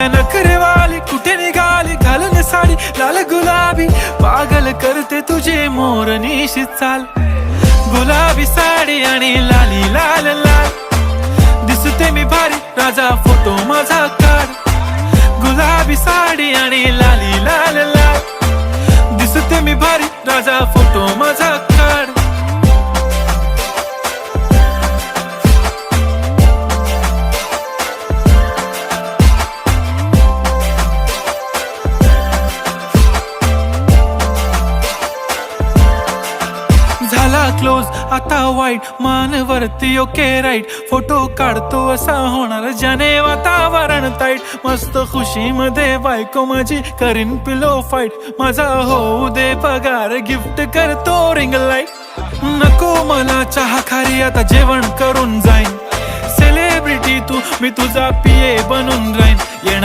नखरेवाली कुठे निघाली घालून साडी लाल गुलाबी, पागल करते तुझे मोरनीशी चाल. गुलाबी साडी आणि लाली लाल लाल, दिसते मी भारी राजा फोटो माझा काढ. गुलाबी साडी आणि लाली लाल लाल, दिसते मी भारी राजा फोटो माझा काढ. झाला क्लोज आता वाईट, मानवरती ओके राईट. फोटो काढतो असा होणार ज्याने वातावरण ताईट. मस्त खुशी मध्ये बायको माझी करीन पिलो फाईट. माझा होऊ दे पगार गिफ्ट करतो रिंग लाईट. नको मला चहा खारी आता जेवण करून जाईन. सेलिब्रिटी तू मी तुझा पिये बनून राहीन. येणार